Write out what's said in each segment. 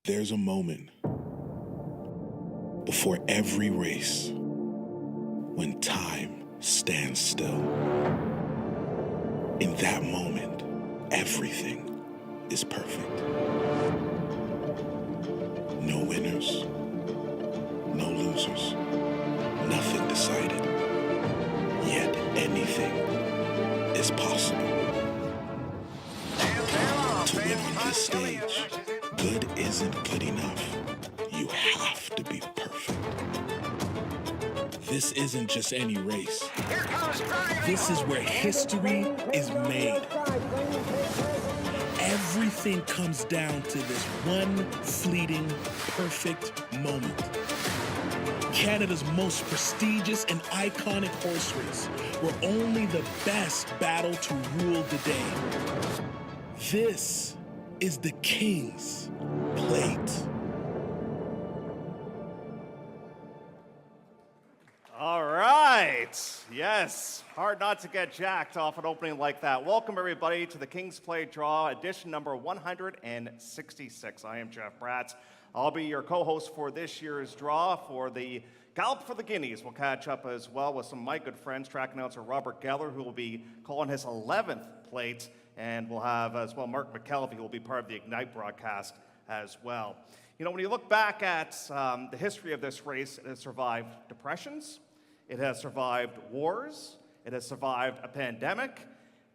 There's a moment before every race when time stands still. In that moment, everything is perfect. No winners, no losers, nothing decided. Yet anything is possible. To win on this stage, good isn't good enough. You have to be perfect. This isn't just any race. This is where history is made. Everything comes down to this one fleeting, perfect moment. Canada's most prestigious and iconic horse race, where only the best battle to rule the day. This is the King's Plate. All right. Yes, hard not to get jacked off an opening like that. Welcome, everybody, to the King's Plate Draw, edition number 166. I am Jeff Bratz. I'll be your co-host for this year's draw for the Gallop for the Guineas. We'll catch up as well with some of my good friends, track announcer Robert Geller, who will be calling his 11th plate, and we'll have as well Mark McKelvey, who will be part of the Ignite broadcast as well. You know, when you look back at the history of this race, it has survived depressions, it has survived wars, it has survived a pandemic,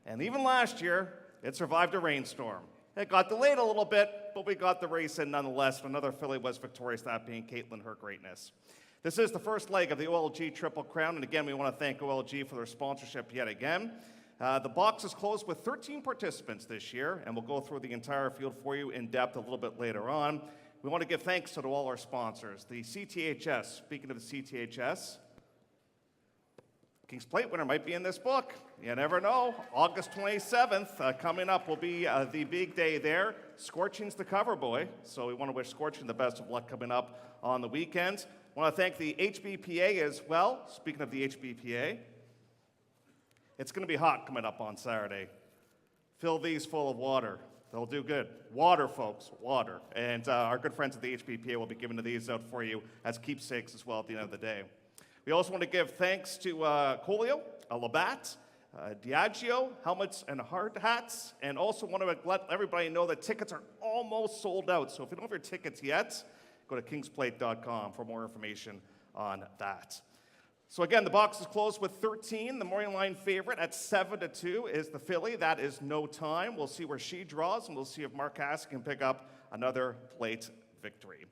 and even last year, it survived a rainstorm. It got delayed a little bit, but we got the race in nonetheless. Another filly was victorious, that being Caitlin Her Greatness. This is the first leg of the OLG Triple Crown, and again, we want to thank OLG for their sponsorship yet again. The box is closed with 13 participants this year, and we'll go through the entire field for you in depth a little bit later on. We want to give thanks to all our sponsors. The CTHS, speaking of the CTHS, King's Plate winner might be in this book. You never know. August 27th, coming up will be the big day there. Scorching's the cover boy, so we want to wish Scorching the best of luck coming up on the weekends. I want to thank the HBPA as well. Speaking of the HBPA, it's going to be hot coming up on Saturday. Fill these full of water. They'll do good. Water, folks, water. And our good friends at the HBPA will be giving these out for you as keepsakes as well at the end of the day. We also want to give thanks to Colio, Labatt, Diageo, helmets and hard hats, and also want to let everybody know that tickets are almost sold out. So if you don't have your tickets yet, go to kingsplate.com for more information on that. So again, the box is closed with 13. The morning line favorite at 7-2 is the filly. That is No Time. We'll see where she draws, and we'll see if Mark Cass can pick up another plate victory.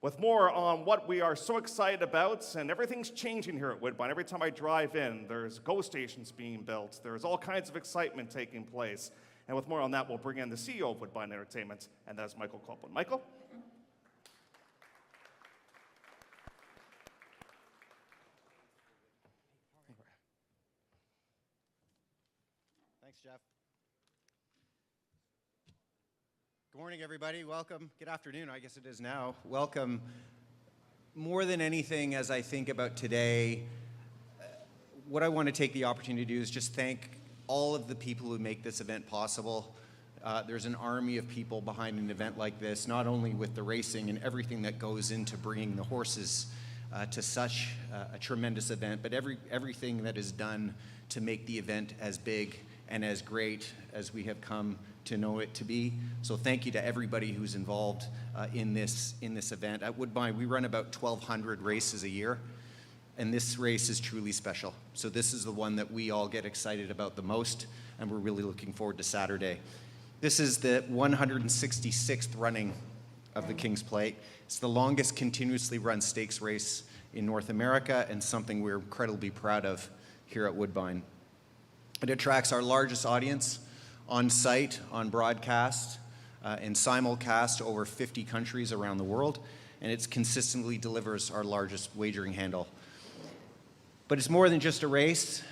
With more on what we are so excited about, and everything's changing here at Woodbine. Every time I drive in, there's GO stations being built. There's all kinds of excitement taking place. And with more on that, we'll bring in the CEO of Woodbine Entertainment, and that is Michael Copeland. Michael? Thanks, Jeff. Good morning, everybody. Welcome. Good afternoon, I guess it is now. Welcome. More than anything, as I think about today, what I want to take the opportunity to do is just thank all of the people who make this event possible. There's an army of people behind an event like this, not only with the racing and everything that goes into bringing the horses to such a tremendous event, but everything that is done to make the event as big and as great as we have come to know it to be. So thank you to everybody who's involved in this event. At Woodbine, we run about 1,200 races a year, and this race is truly special. So this is the one that we all get excited about the most, and we're really looking forward to Saturday. This is the 166th running of the King's Plate. It's the longest continuously run stakes race in North America, and something we're incredibly proud of here at Woodbine. It attracts our largest audience on site, on broadcast, and simulcast to over 50 countries around the world, and it consistently delivers our largest wagering handle. But it's more than just a race.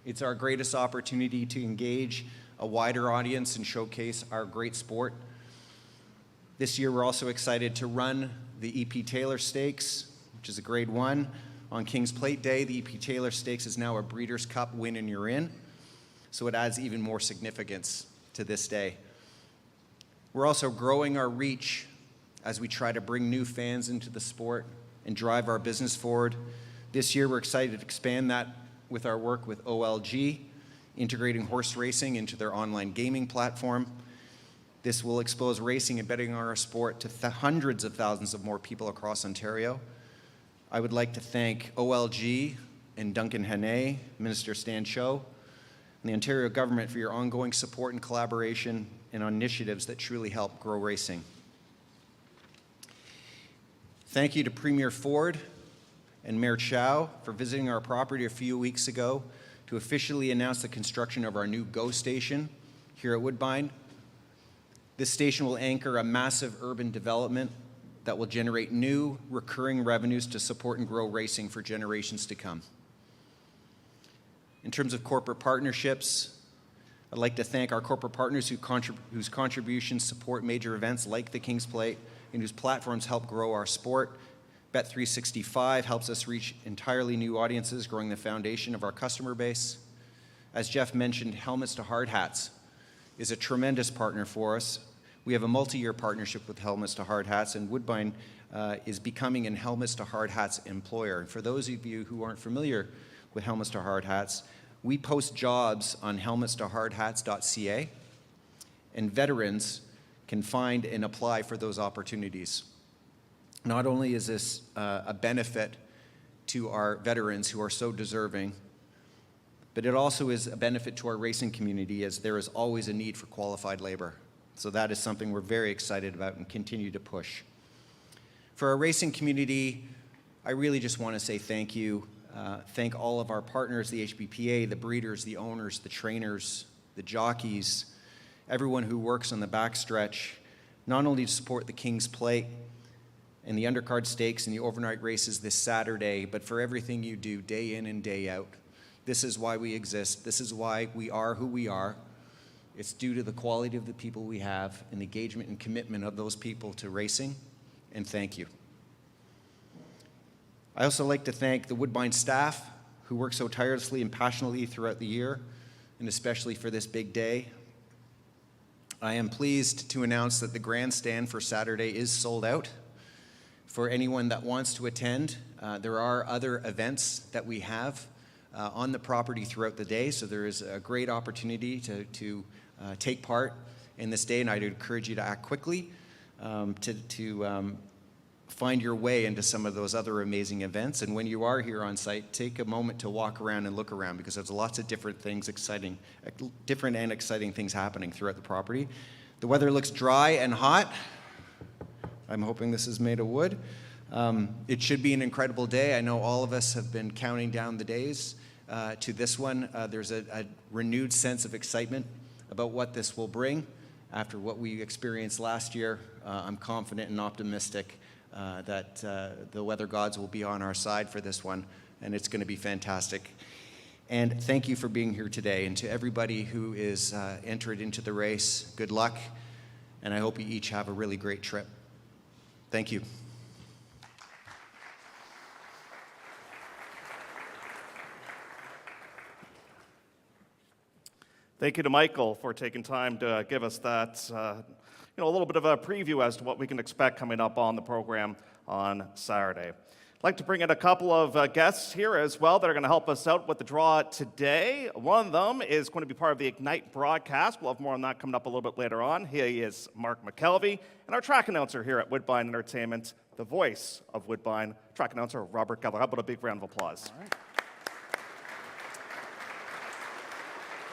It's our greatest opportunity to engage a wider audience and showcase our great sport. This year, we're also excited to run the E.P. Taylor Stakes, which is a Grade 1. On King's Plate Day, the E.P. Taylor Stakes is now a Breeders' Cup win and you're in, so it adds even more significance to this day. We're also growing our reach as we try to bring new fans into the sport and drive our business forward. This year, we're excited to expand that with our work with OLG, integrating horse racing into their online gaming platform. This will expose racing and betting on our sport to hundreds of thousands of more people across Ontario. I would like to thank OLG and Duncan Hannay, Minister Stan Cho, and the Ontario government for your ongoing support and collaboration and on initiatives that truly help grow racing. Thank you to Premier Ford and Mayor Chow for visiting our property a few weeks ago to officially announce the construction of our new GO station here at Woodbine. This station will anchor a massive urban development that will generate new recurring revenues to support and grow racing for generations to come. In terms of corporate partnerships, I'd like to thank our corporate partners whose contributions support major events like the King's Plate and whose platforms help grow our sport. Bet365 helps us reach entirely new audiences, growing the foundation of our customer base. As Jeff mentioned, Helmets to Hard Hats is a tremendous partner for us. We have a multi-year partnership with Helmets to Hard Hats, and Woodbine is becoming an Helmets to Hard Hats employer. And for those of you who aren't familiar with Helmets to Hard Hats, we post jobs on helmetstohardhats.ca, and veterans can find and apply for those opportunities. Not only is this a benefit to our veterans who are so deserving, but it also is a benefit to our racing community, as there is always a need for qualified labor. So that is something we're very excited about and continue to push. For our racing community, I really just want to say thank you. Thank all of our partners, the HBPA, the breeders, the owners, the trainers, the jockeys, everyone who works on the backstretch, not only to support the King's Plate and the undercard stakes and the overnight races this Saturday, but for everything you do day in and day out. This is why we exist. This is why we are who we are. It's due to the quality of the people we have and the engagement and commitment of those people to racing, and thank you. I also like to thank the Woodbine staff who work so tirelessly and passionately throughout the year, and especially for this big day. I am pleased to announce that the grandstand for Saturday is sold out. For anyone that wants to attend, there are other events that we have on the property throughout the day, so there is a great opportunity to take part in this day, and I'd encourage you to act quickly to find your way into some of those other amazing events. And when you are here on site, take a moment to walk around and look around, because there's lots of different things, different and exciting things happening throughout the property. The weather looks dry and hot. I'm hoping this is made of wood. It should be an incredible day. I know all of us have been counting down the days to this one. There's a renewed sense of excitement about what this will bring. After what we experienced last year, I'm confident and optimistic that the weather gods will be on our side for this one, and it's going to be fantastic. And thank you for being here today. And to everybody who is entered into the race, good luck, and I hope you each have a really great trip. Thank you. Thank you to Michael for taking time to give us that, a little bit of a preview as to what we can expect coming up on the program on Saturday. I'd like to bring in a couple of guests here as well that are going to help us out with the draw today. One of them is going to be part of the Ignite broadcast. We'll have more on that coming up a little bit later on. He is Mark McKelvey, and our track announcer here at Woodbine Entertainment, the voice of Woodbine, track announcer Robert Geller. How about a big round of applause? All right.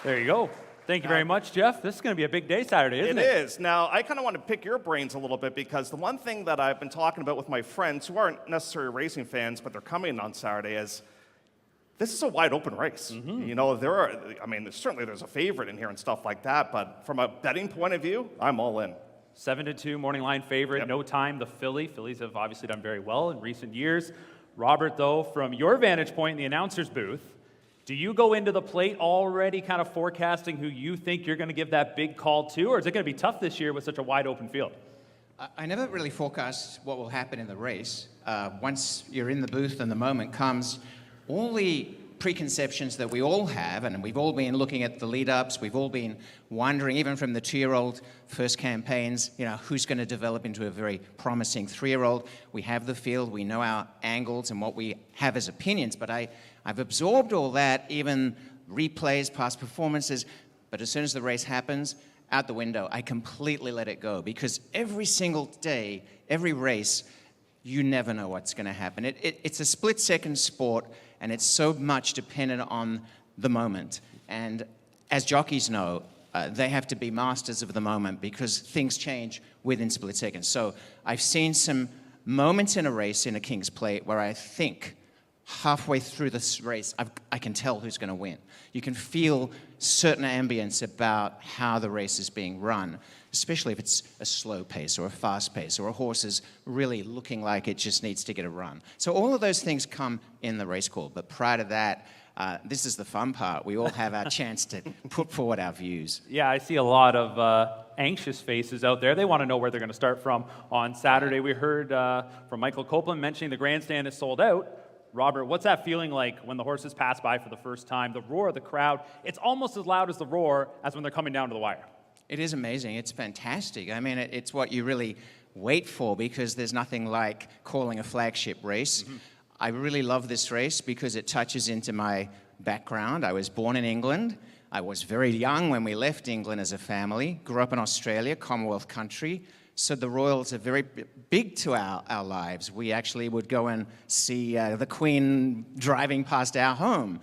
There you go. Thank you very much, Jeff. This is going to be a big day Saturday, isn't it? It is. Now, I kind of want to pick your brains a little bit, because the one thing that I've been talking about with my friends who aren't necessarily racing fans, but they're coming on Saturday, is this is a wide open race. Mm-hmm. Certainly there's a favorite in here and stuff like that, but from a betting point of view, I'm all in. 7-2 morning line favorite. Yep. No time, the Phillies have obviously done very well in recent years. Robert, though, from your vantage point in the announcer's booth, do you go into the plate already kind of forecasting who you think you're going to give that big call to, or is it going to be tough this year with such a wide open field? I never really forecast what will happen in the race. Once you're in the booth and the moment comes, all the preconceptions that we all have, and we've all been looking at the lead-ups, we've all been wondering, even from the 2-year-old first campaigns, who's going to develop into a very promising 3-year-old. We have the field, we know our angles and what we have as opinions, but I've absorbed all that, even replays, past performances, but as soon as the race happens, out the window, I completely let it go, because every single day, every race, you never know what's going to happen. It's a split-second sport, and it's so much dependent on the moment. And as jockeys know, they have to be masters of the moment, because things change within split seconds. So I've seen some moments in a race in a King's Plate where I think halfway through this race, I can tell who's going to win. You can feel certain ambience about how the race is being run, especially if it's a slow pace or a fast pace or a horse is really looking like it just needs to get a run. So all of those things come in the race call. But prior to that, this is the fun part. We all have our chance to put forward our views. Yeah, I see a lot of anxious faces out there. They want to know where they're going to start from on Saturday. We heard from Michael Copeland mentioning the grandstand is sold out. Robert, what's that feeling like when the horses pass by for the first time? The roar of the crowd, it's almost as loud as the roar as when they're coming down to the wire. It is amazing. It's fantastic. I mean, it's what you really wait for, because there's nothing like calling a flagship race. Mm-hmm. I really love this race because it touches into my background. I was born in England. I was very young when we left England as a family. Grew up in Australia, Commonwealth country. So the Royals are very big to our lives. We actually would go and see the Queen driving past our home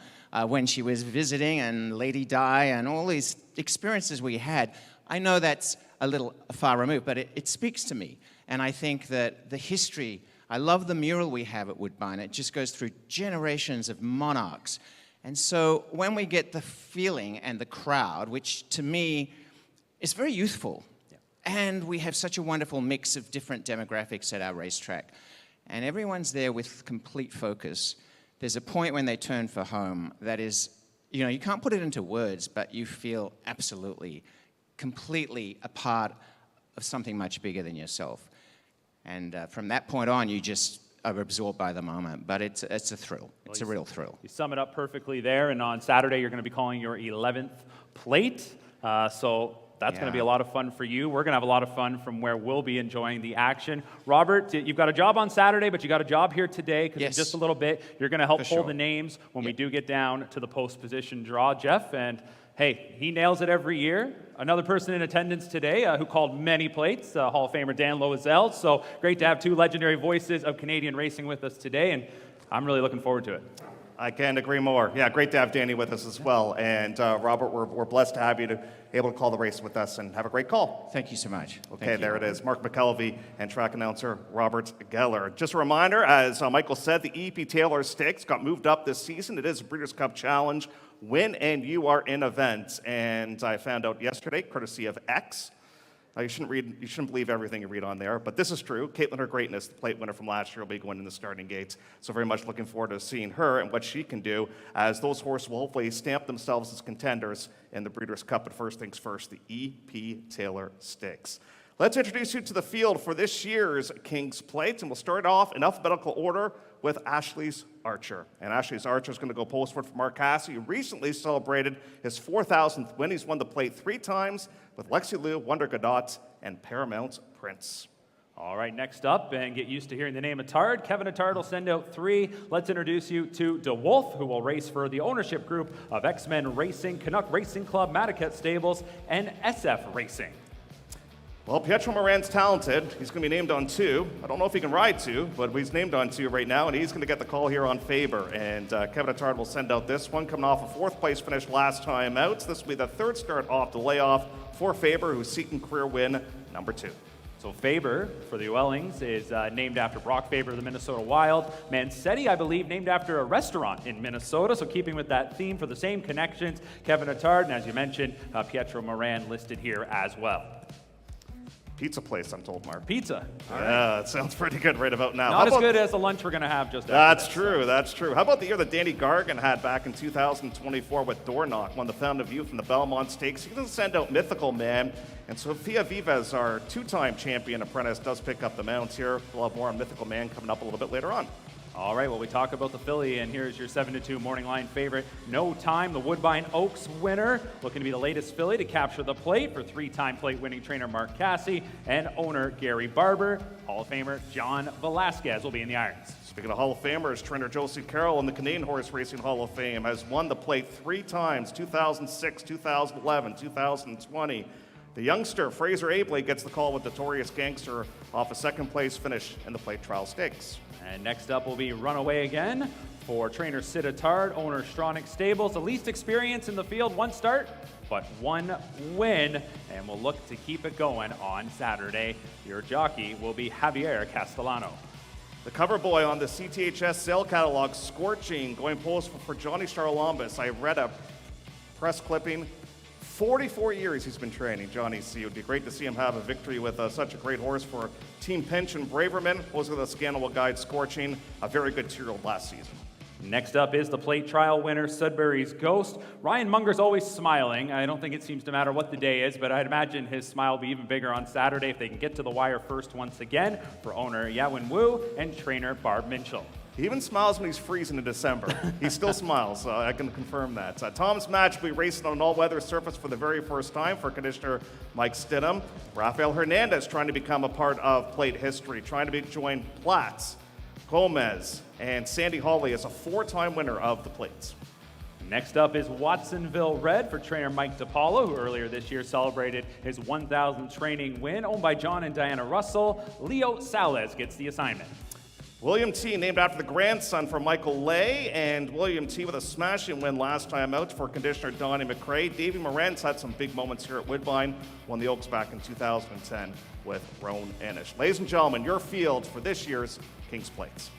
when she was visiting, and Lady Di, and all these experiences we had. I know that's a little far removed, but it speaks to me. And I think that the history, I love the mural we have at Woodbine. It just goes through generations of monarchs. And so when we get the feeling and the crowd, which to me is very youthful, and we have such a wonderful mix of different demographics at our racetrack, and everyone's there with complete focus. There's a point when they turn for home that is, you can't put it into words, but you feel absolutely, completely a part of something much bigger than yourself. And from that point on, you just are absorbed by the moment. But it's a thrill. It's a real thrill. You sum it up perfectly there. And on Saturday, you're going to be calling your 11th plate. So that's going to be a lot of fun for you. We're going to have a lot of fun from where we'll be enjoying the action. Robert, you've got a job on Saturday, but you got a job here today, because in just a little bit, you're going to help pull the names when we do get down to the post position draw, Jeff. And hey, he nails it every year. Another person in attendance today who called many plates, Hall of Famer Dan Loiselle. So great to have two legendary voices of Canadian racing with us today, and I'm really looking forward to it. I can't agree more. Yeah, great to have Danny with us as well. And Robert, we're blessed to have you able to call the race with us, and have a great call. Thank you so much. Okay, there it is. Mark McKelvey and track announcer Robert Geller. Just a reminder, as Michael said, the E.P. Taylor Stakes got moved up this season. It is a Breeders' Cup Challenge. Win and you are in events. And I found out yesterday, courtesy of X. You shouldn't believe everything you read on there, but this is true. Caitlin Her Greatness, the plate winner from last year, will be going in the starting gates. So very much looking forward to seeing her and what she can do, as those horses will hopefully stamp themselves as contenders in the Breeders' Cup. But first things first, the E.P. Taylor Stakes. Let's introduce you to the field for this year's King's Plate, and we'll start off in alphabetical order with Ashley's Archer. And Ashley's Archer is going to go postward for Mark Cassidy, who recently celebrated his 4,000th win. He's won the plate 3 times with Lexi Liu, Wonder Godot, and Paramount Prince. All right, next up, and get used to hearing the name Attard. Kevin Attard will send out 3. Let's introduce you to Dwolf, who will race for the ownership group of X-Men Racing, Canuck Racing Club, Madaket Stables, and SF Racing. Well, Pietro Moran's talented. He's going to be named on 2. I don't know if he can ride 2, but he's named on 2 right now, and he's going to get the call here on Faber. And Kevin Attard will send out this one, coming off a 4th place finish last time out. So this will be the 3rd start off the layoff for Faber, who's seeking career win number 2. So Faber, for the Owellings, is named after Brock Faber of the Minnesota Wild. Manetti, I believe, named after a restaurant in Minnesota. So keeping with that theme for the same connections, Kevin Attard, and as you mentioned, Pietro Moran listed here as well. Pizza place, I'm told, Mark. Pizza. Yeah, it sounds pretty good right about now. Not as good as the lunch we're going to have just after That's true, that's true. How about the year that Danny Gargan had back in 2024 with Door Knock, won the Fountain of Youth from the Belmont Stakes? He doesn't send out Mythical Man. And Sophia Vivas, our 2-time champion apprentice, does pick up the mounts here. We'll have more on Mythical Man coming up a little bit later on. All right, well, we talk about the filly, and here's your 7-2 morning line favorite, No Time, the Woodbine Oaks winner, looking to be the latest filly to capture the plate for 3-time plate-winning trainer Mark Cassie and owner Gary Barber. Hall of Famer John Velasquez will be in the irons. Speaking of Hall of Famers, trainer Josie Carroll in the Canadian Horse Racing Hall of Fame has won the plate 3 times, 2006, 2011, 2020. The youngster, Fraser Abley, gets the call with Notorious Gangster off a second-place finish in the Plate Trial Stakes. And next up will be Runaway Again for trainer Sid Attard, owner Stronach Stables. The least experience in the field, 1 start, but 1 win. And we'll look to keep it going on Saturday. Your jockey will be Javier Castellano. The cover boy on the CTHS sale catalog, Scorching, going postal for Johnny Charlambus. I read a press clipping. 44 years he's been training, Johnny C. It would be great to see him have a victory with such a great horse for Team Pension Braverman. Those are the Scannable Guide Scorching, a very good 2-year-old last season. Next up is the plate trial winner, Sburys Ghost. Ryan Munger's always smiling. I don't think it seems to matter what the day is, but I'd imagine his smile will be even bigger on Saturday if they can get to the wire first once again for owner Yawin Wu and trainer Barb Minchell. He even smiles when he's freezing in December. He still smiles, I can confirm that. Tom's Match will be racing on an all-weather surface for the very first time for conditioner Mike Stidham. Rafael Hernandez trying to become a part of plate history, trying to join Platts, Gomez, and Sandy Hawley as a 4-time winner of the plates. Next up is Watsonville Red for trainer Mike DiPaolo, who earlier this year celebrated his 1,000th training win. Owned by John and Diana Russell, Leo Salez gets the assignment. William T, named after the grandson for Michael Lay, and William T with a smashing win last time out for conditioner Donnie McRae. Davey Moran's had some big moments here at Woodbine, won the Oaks back in 2010 with Roan Enish. Ladies and gentlemen, your field for this year's King's Plates.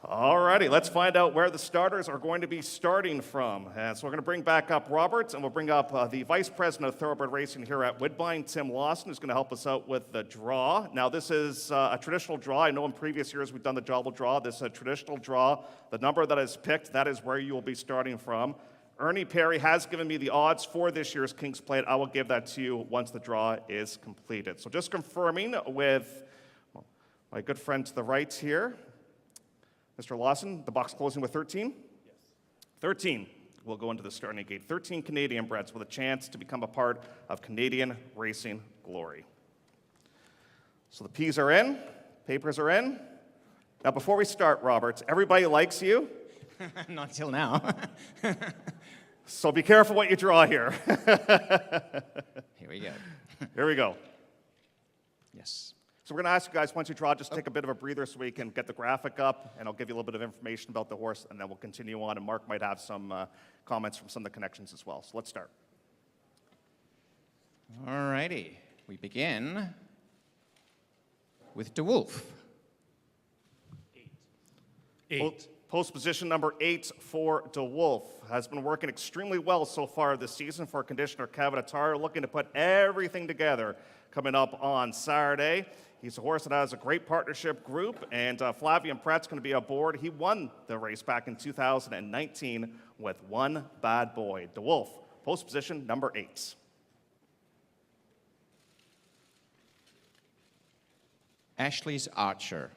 Alrighty, let's find out where the starters are going to be starting from. So we're going to bring back up Roberts, and we'll bring up the Vice President of Thoroughbred Racing here at Woodbine, Tim Lawson, who's going to help us out with the draw. Now, this is a traditional draw. I know in previous years we've done the double draw. This is a traditional draw. The number that is picked, that is where you will be starting from. Ernie Perry has given me the odds for this year's King's Plate. I will give that to you once the draw is completed. So just confirming with my good friend to the right here, Mr. Lawson, the box closing with 13? Yes. 13 will go into the starting gate. 13 Canadian breds with a chance to become a part of Canadian racing glory. So the P's are in, papers are in. Now before we start, Roberts, everybody likes you. Not till now. So be careful what you draw here. Here we go. Here we go. Yes. So we're going to ask you guys, once you draw, just take a bit of a breather so we can get the graphic up, and I'll give you a little bit of information about the horse, and then we'll continue on, and Mark might have some comments from some of the connections as well. So let's start. All righty. We begin with Dwolf. 8. Post position number 8 for Dwolf. Has been working extremely well so far this season for conditioner Kevin Attard, looking to put everything together coming up on Saturday. He's a horse that has a great partnership group, and Flavian Pratt's going to be aboard. He won the race back in 2019 with One Bad Boy. Dwolf, post position number 8. Ashley's Archer.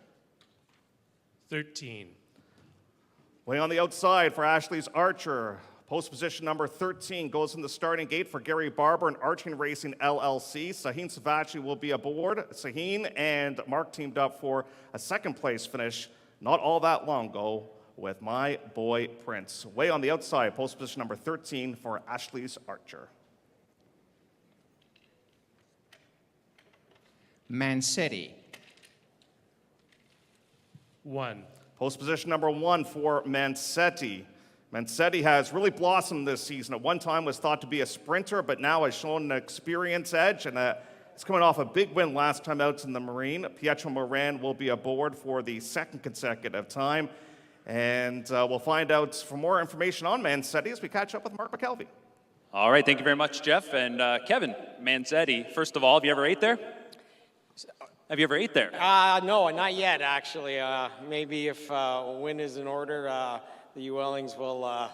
13. Way on the outside for Ashley's Archer. Post position number 13 goes in the starting gate for Gary Barber and Arching Racing LLC. Sahin Savachi will be aboard. Sahin and Mark teamed up for a second place finish not all that long ago with My Boy Prince. Way on the outside, post position number 13 for Ashley's Archer. Manetti. 1. Post position number 1 for Manetti. Manetti has really blossomed this season. At one time was thought to be a sprinter, but now has shown an experience edge, and it's coming off a big win last time out in the Marine. Pietro Moran will be aboard for the second consecutive time, and we'll find out for more information on Manetti as we catch up with Mark McKelvey. All right, thank you very much, Jeff. And Kevin, Manetti, first of all, have you ever ate there? Have you ever ate there? No, not yet, actually. Maybe if a win is in order, the Ewellings will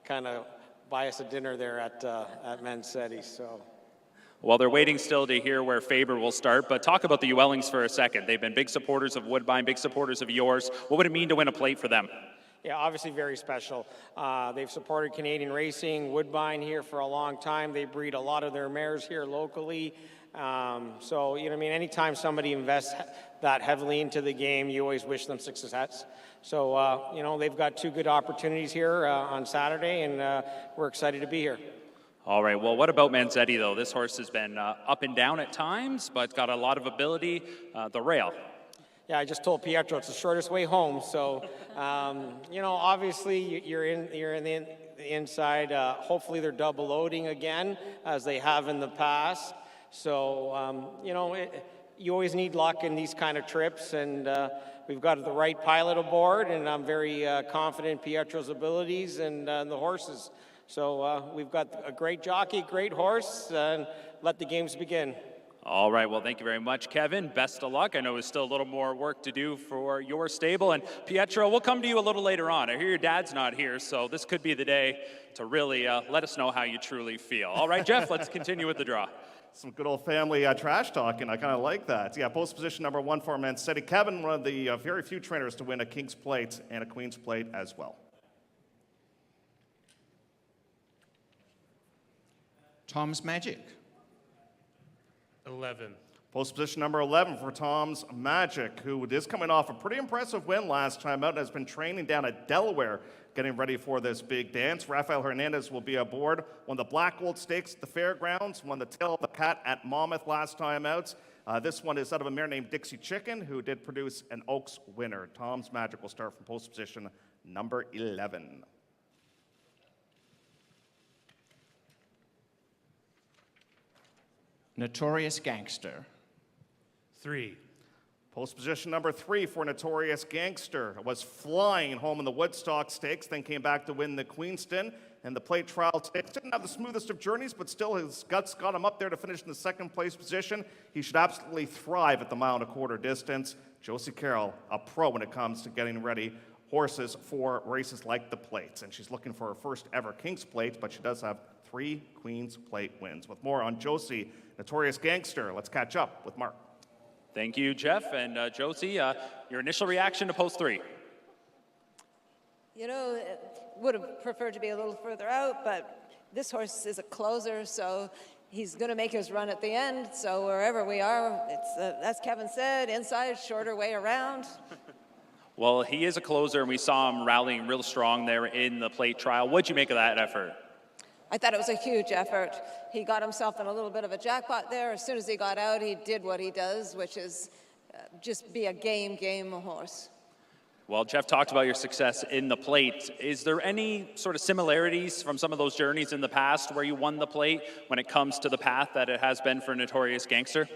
kind of buy us a dinner there at Manetti. So, Well, they're waiting still to hear where Faber will start, but talk about the Ewellings for a second. They've been big supporters of Woodbine, big supporters of yours. What would it mean to win a plate for them? Yeah, obviously very special. They've supported Canadian racing, Woodbine here for a long time. They breed a lot of their mares here locally. So, you know what I mean, anytime somebody invests that heavily into the game, you always wish them success. So, you know, they've got two good opportunities here on Saturday, and we're excited to be here. All right, well, what about Manetti, though? This horse has been up and down at times, but got a lot of ability. The rail. Yeah, I just told Pietro it's the shortest way home. So, you know, obviously you're in the inside. Hopefully they're double loading again, as they have in the past. So, you know, you always need luck in these kind of trips, and we've got the right pilot aboard, and I'm very confident in Pietro's abilities and the horses. So we've got a great jockey, great horse, and let the games begin. All right, well, thank you very much, Kevin. Best of luck. I know there's still a little more work to do for your stable. And Pietro, we'll come to you a little later on. I hear your dad's not here, so this could be the day to really let us know how you truly feel. All right, Jeff, let's continue with the draw. Some good old family trash talking. I kind of like that. Yeah, post position number 1 for Manetti. Kevin, one of the very few trainers to win a King's Plate and a Queen's Plate as well. Tom's Magic. 11. Post position number 11 for Tom's Magic, who is coming off a pretty impressive win last time out and has been training down at Delaware, getting ready for this big dance. Rafael Hernandez will be aboard. Won the Black Gold Stakes at the Fairgrounds, won the Tail of the Cat at Monmouth last time out. This one is out of a mare named Dixie Chicken, who did produce an Oaks winner. Tom's Magic will start from post position number 11. Notorious Gangster. 3. Post position number 3 for Notorious Gangster. Was flying home in the Woodstock Stakes, then came back to win the Queenston and the Plate Trial Stakes. Didn't have the smoothest of journeys, but still his guts got him up there to finish in the second place position. He should absolutely thrive at the 1.25 mile distance. Josie Carroll, a pro when it comes to getting ready horses for races like the Plates. And she's looking for her first ever King's Plate, but she does have 3 Queen's Plate wins. With more on Josie, Notorious Gangster, let's catch up with Mark. Thank you, Jeff. And Josie, your initial reaction to post 3? You know, would have preferred to be a little further out, but this horse is a closer, so he's going to make his run at the end. So wherever we are, it's, as Kevin said, inside, shorter way around. Well, he is a closer, and we saw him rallying real strong there in the Plate Trial. What'd you make of that effort? I thought it was a huge effort. He got himself in a little bit of a jackpot there. As soon as he got out, he did what he does, which is just be a game horse. Well, Jeff talked about your success in the Plate. Is there any sort of similarities from some of those journeys in the past where you won the Plate when it comes to the path that it has been for Notorious Gangster?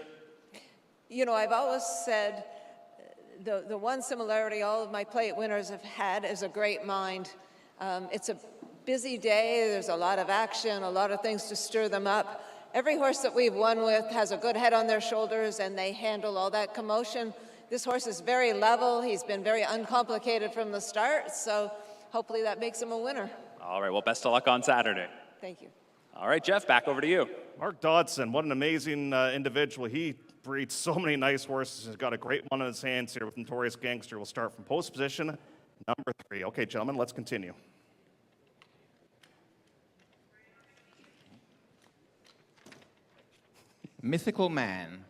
You know, I've always said the one similarity all of my Plate winners have had is a great mind. It's a busy day, there's a lot of action, a lot of things to stir them up. Every horse that we've won with has a good head on their shoulders and they handle all that commotion. This horse is very level, he's been very uncomplicated from the start, so hopefully that makes him a winner. All right, well, best of luck on Saturday. Thank you. All right, Jeff, back over to you. Mark Dodson, what an amazing individual. He breeds so many nice horses. He's got a great one in his hands here with Notorious Gangster. We'll start from post position number 3. Okay, gentlemen, let's continue. Mythical Man.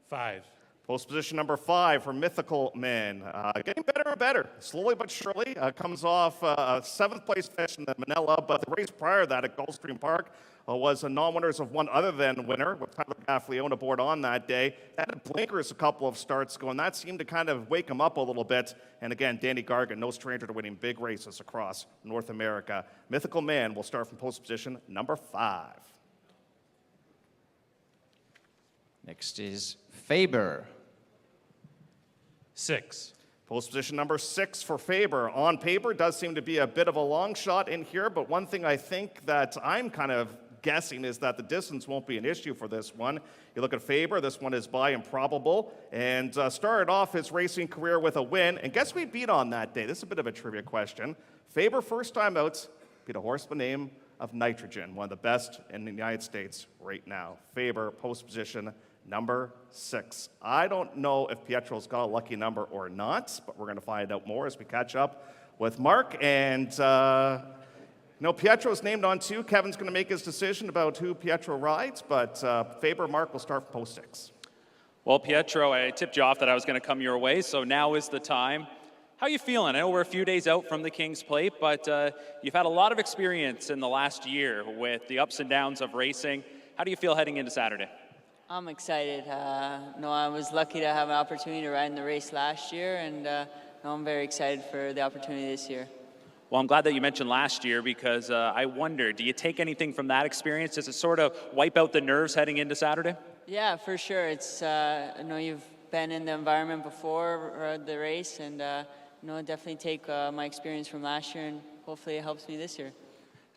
5. Post position number 5 for Mythical Man. Getting better and better, slowly but surely. Comes off a 7th place finish in the Manila, but the race prior to that at Gulfstream Park was a non-winners of one other than winner, with Tyler Gaffleone aboard on that day. Had blinkers a couple of starts going. That seemed to kind of wake him up a little bit. And again, Danny Gargan, no stranger to winning big races across North America. Mythical Man will start from post position number 5. Next is Faber. 6. Post position number 6 for Faber. On paper, does seem to be a bit of a long shot in here, but one thing I think that I'm kind of guessing is that the distance won't be an issue for this one. You look at Faber, this one is by improbable, and started off his racing career with a win, and guess who he beat on that day? This is a bit of a trivia question. Faber, first time out, beat a horse by the name of nitrogen, one of the best in the United States right now. Faber, post position number 6. I don't know if Pietro's got a lucky number or not, but we're going to find out more as we catch up with Mark. And Pietro's named on 2. Kevin's going to make his decision about who Pietro rides, but Faber, Mark will start from post 6. Well, Pietro, I tipped you off that I was going to come your way, so now is the time. How are you feeling? I know we're a few days out from the King's Plate, but you've had a lot of experience in the last year with the ups and downs of racing. How do you feel heading into Saturday? I'm excited. I was lucky to have an opportunity to ride in the race last year, and I'm very excited for the opportunity this year. Well, I'm glad that you mentioned last year because I wonder, do you take anything from that experience? Does it sort of wipe out the nerves heading into Saturday? Yeah, for sure. It's I know you've been in the environment before the race, and definitely take my experience from last year, and hopefully it helps me this year.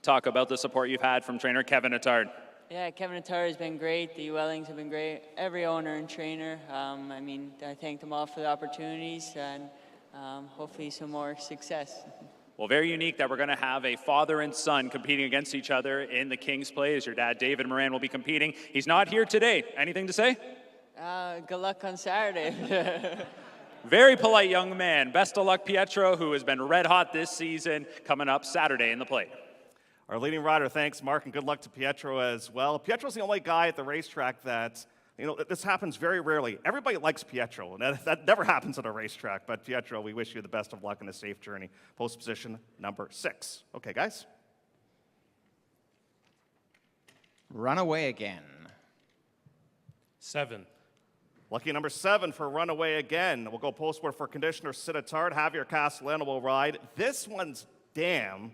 Talk about the support you've had from trainer Kevin Attard. Yeah, Kevin Attard has been great. The ULings have been great. Every owner and trainer. I thank them all for the opportunities, and hopefully some more success. Well, very unique that we're going to have a father and son competing against each other in the King's Plate, as your dad, David Moran, will be competing. He's not here today. Anything to say? Good luck on Saturday. Very polite young man. Best of luck, Pietro, who has been red hot this season, coming up Saturday in the Plate. Our leading rider, thanks, Mark, and good luck to Pietro as well. Pietro's the only guy at the racetrack that, this happens very rarely. Everybody likes Pietro, and that never happens at a racetrack. But Pietro, we wish you the best of luck in a safe journey. Post position number 6. Okay, guys. Runaway Again. 7. Lucky number 7 for Runaway Again. We'll go postward for conditioner Sid Attard. Javier Castellano will ride. This one's damn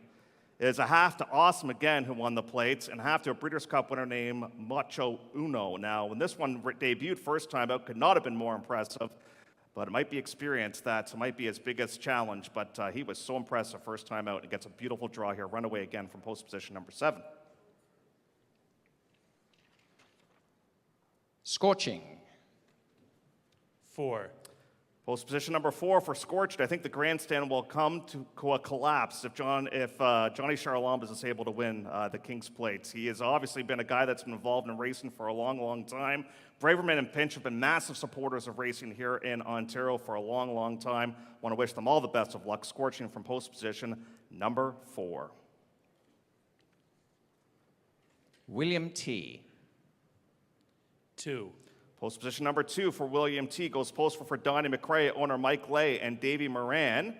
is a half to Awesome Again, who won the plates, and half to a Breeders' Cup winner named Macho Uno. Now, when this one debuted first time out, could not have been more impressive, but it might be experience that might be his biggest challenge, but he was so impressive first time out, and gets a beautiful draw here. Runaway Again from post position number 7. Scorching. 4. Post position number 4 for Scorched. I think the grandstand will come to a collapse if Johnny Charalambous is able to win the King's Plate. He has obviously been a guy that's been involved in racing for a long, long time. Braverman and Pinch have been massive supporters of racing here in Ontario for a long, long time. Want to wish them all the best of luck. Scorching from post position number 4. William T. 2. Post position number 2 for William T. goes post for Donnie McRae, owner Mike Lay, and Davey Moran.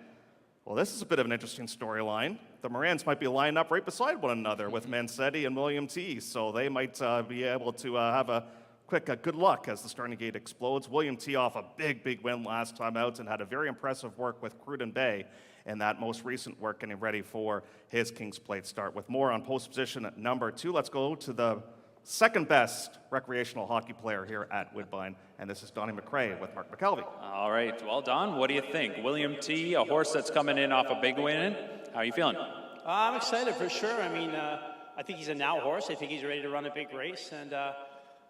Well, this is a bit of an interesting storyline. The Morans might be lined up right beside one another with Manetti and William T., so they might be able to have a quick good luck as the starting gate explodes. William T. off a big, big win last time out and had a very impressive work with Cruden Bay in that most recent work, getting ready for his King's Plate start. With more on post position number 2, let's go to the second best recreational hockey player here at Woodbine, and this is Donnie McRae with Mark McKelvey. All right, well, Don, what do you think? William T., a horse that's coming in off a big win. How are you feeling? I'm excited for sure. I think he's a now horse. I think he's ready to run a big race, and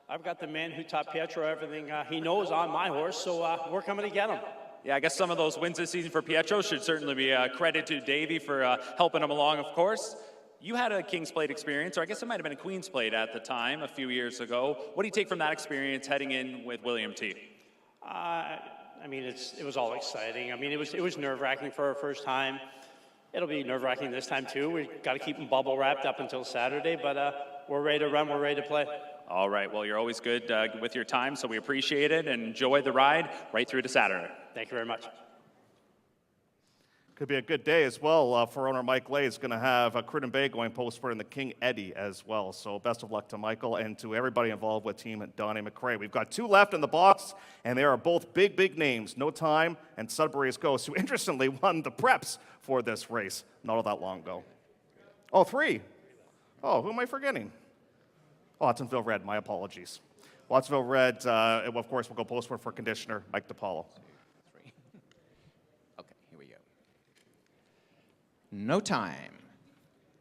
I've got the man who taught Pietro everything he knows on my horse, so we're coming to get him. Yeah, I guess some of those wins this season for Pietro should certainly be credit to Davey for helping him along, of course. You had a King's Plate experience, or I guess it might have been a Queen's Plate at the time, a few years ago. What do you take from that experience heading in with William T.? It was all exciting. It was nerve-wracking for our first time. It'll be nerve-wracking this time, too. We've got to keep them bubble-wrapped up until Saturday, but we're ready to run, we're ready to play. All right, well, you're always good with your time, so we appreciate it, and enjoy the ride right through to Saturday. Thank you very much. Could be a good day as well for owner Mike Lay. Is going to have Cruden Bay going postward in the King Eddie as well. So best of luck to Michael and to everybody involved with team Donnie McRae. We've got 2 left in the box, and they are both big, big names. No Time and Sburys Ghost, who interestingly won the preps for this race not all that long ago. Oh, 3. Oh, who am I forgetting? Watsonville Red, my apologies. Watsonville Red, of course, will go postward for conditioner Mike DiPaolo. Okay, here we go. No Time.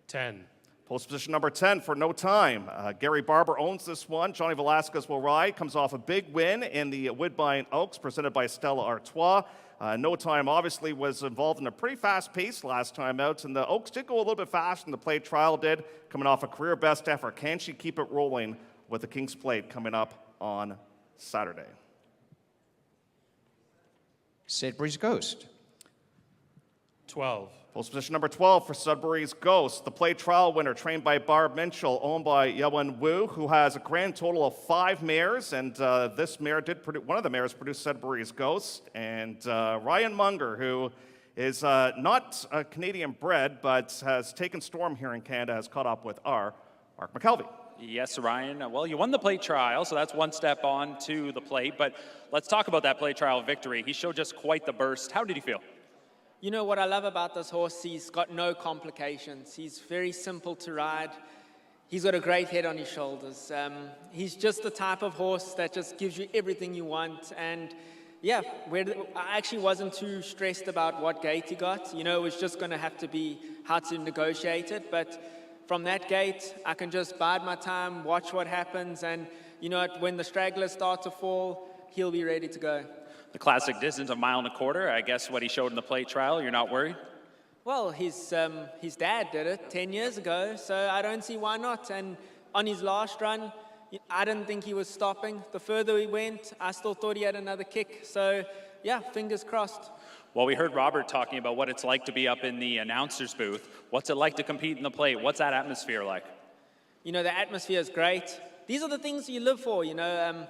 10. Post position number 10 for No Time. Gary Barber owns this one. Johnny Velasquez will ride. Comes off a big win in the Woodbine Oaks presented by Stella Artois. No Time obviously was involved in a pretty fast pace last time out, and the Oaks did go a little bit faster than the Plate Trial did, coming off a career best effort. Can she keep it rolling with the King's Plate coming up on Saturday? Sburys Ghost. 12. Post position number 12 for Sudbury's Ghost, the Plate Trial winner, trained by Barb Minchell, owned by Yawen Wu, who has a grand total of 5 mares, and this mare did produce, one of the mares produced Sudbury's Ghost, and Ryan Munger, who is not a Canadian bred, but has taken storm here in Canada, has caught up with our Mark McKelvey. Yes, Ryan. Well, you won the Plate Trial, so that's one step on to the plate, but let's talk about that Plate Trial victory. He showed just quite the burst. How did he feel? You know what I love about this horse, he's got no complications. He's very simple to ride. He's got a great head on his shoulders. He's just the type of horse that just gives you everything you want. And yeah, I actually wasn't too stressed about what gate he got. You know, it was just going to have to be how to negotiate it. But from that gate, I can just bide my time, watch what happens. And you know, when the stragglers start to fall, he'll be ready to go. The classic distance, 1.25 miles. I guess what he showed in the Plate Trial, you're not worried? Well, his dad did it 10 years ago, so I don't see why not. And on his last run, I didn't think he was stopping. The further he went, I still thought he had another kick. So, yeah, fingers crossed. Well, we heard Robert talking about what it's like to be up in the announcer's booth. What's it like to compete in the plate? What's that atmosphere like? You know, the atmosphere is great. These are the things you live for, you know.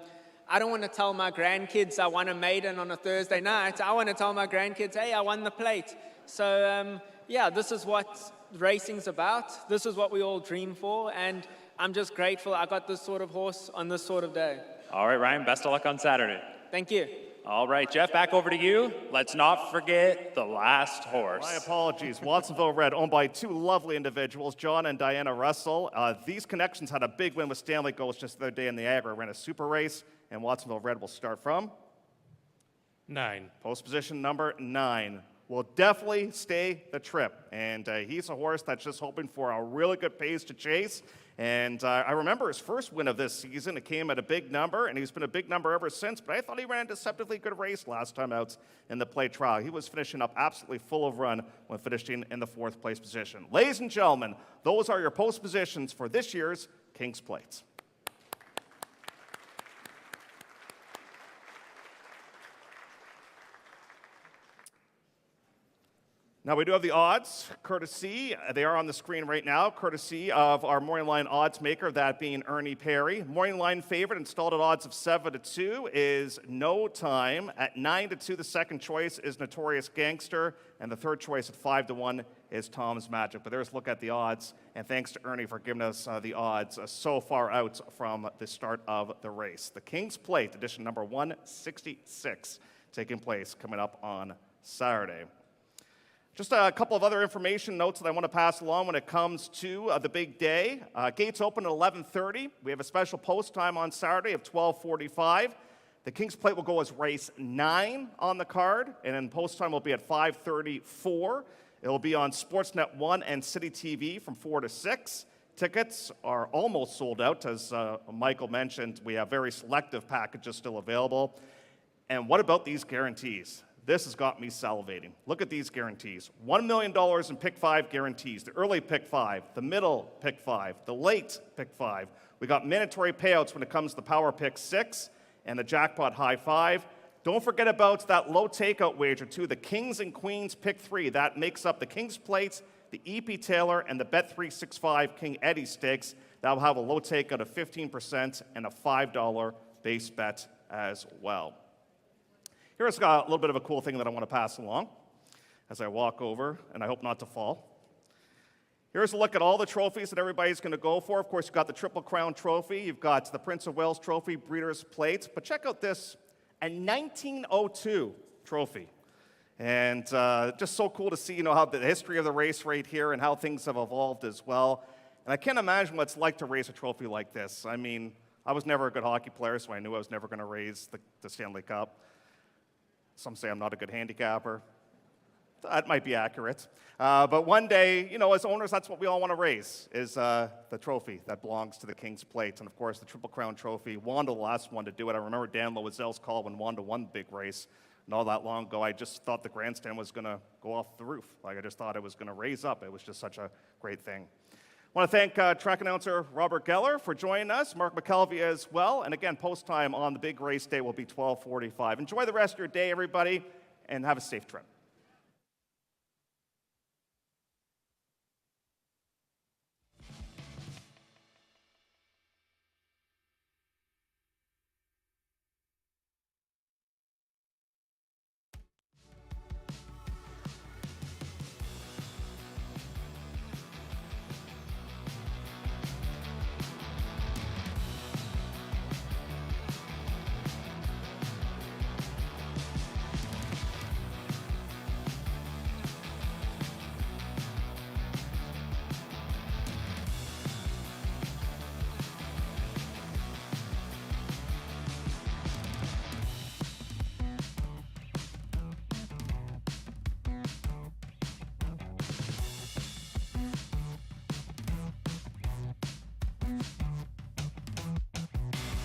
I don't want to tell my grandkids I won a maiden on a Thursday night. I want to tell my grandkids, hey, I won the plate. So, yeah, this is what racing's about. This is what we all dream for. And I'm just grateful I got this sort of horse on this sort of day. All right, Ryan, best of luck on Saturday. Thank you. All right, Jeff, back over to you. Let's not forget the last horse. My apologies. Watsonville Red, owned by 2 lovely individuals, John and Diana Russell. These connections had a big win with Stanley Ghost just the other day in Niagara. Ran a super race, and Watsonville Red will start from 9. Post position number 9. Will definitely stay the trip, and he's a horse that's just hoping for a really good pace to chase. And I remember his first win of this season. It came at a big number, and he's been a big number ever since, but I thought he ran a deceptively good race last time out in the Plate Trial. He was finishing up absolutely full of run when finishing in the 4th place position. Ladies and gentlemen, those are your post positions for this year's King's Plate. Now, we do have the odds, courtesy, they are on the screen right now, courtesy of our morning line odds maker, that being Ernie Perry. Morning line favorite, installed at odds of 7-2, is No Time. At 9-2, the second choice is Notorious Gangster, and the third choice at 5-1 is Tom's Magic. But there's a look at the odds, and thanks to Ernie for giving us the odds so far out from the start of the race. The King's Plate, edition number 166, taking place coming up on Saturday. Just a couple of other information notes that I want to pass along when it comes to the big day. Gates open at 11:30. We have a special post time on Saturday of 12:45. The King's Plate will go as race 9 on the card, and then post time will be at 5:34. It will be on Sportsnet 1 and City TV from 4 to 6. Tickets are almost sold out. As Michael mentioned, we have very selective packages still available. And what about these guarantees? This has got me salivating. Look at these guarantees. $1 million in pick 5 guarantees. The early pick 5, the middle pick 5, the late pick 5. We got mandatory payouts when it comes to the power pick 6 and the jackpot high 5. Don't forget about that low takeout wager too, the Kings and Queens pick 3. That makes up the King's Plates, the EP Taylor, and the Bet365 King Eddie stakes. That will have a low takeout of 15% and a $5 base bet as well. Here's a little bit of a cool thing that I want to pass along as I walk over, and I hope not to fall. Here's a look at all the trophies that everybody's going to go for. Of course, you've got the Triple Crown Trophy. You've got the Prince of Wales Trophy, Breeders' Plate. But check out this, a 1902 trophy. And just so cool to see, you know, how the history of the race right here and how things have evolved as well. And I can't imagine what it's like to raise a trophy like this. I mean, I was never a good hockey player, so I knew I was never going to raise the Stanley Cup. Some say I'm not a good handicapper. That might be accurate. But one day, you know, as owners, that's what we all want to raise, is the trophy that belongs to the King's Plate. And of course, the Triple Crown trophy. Wanda, the last one to do it. I remember Dan Loiselle's call when Wanda won the big race. Not that long ago, I just thought the grandstand was going to go off the roof. Like, I just thought it was going to raise up. It was just such a great thing. I want to thank track announcer Robert Geller for joining us, Mark McKelvey as well. And again, post time on the big race day will be 12:45. Enjoy the rest of your day, everybody, and have a safe trip.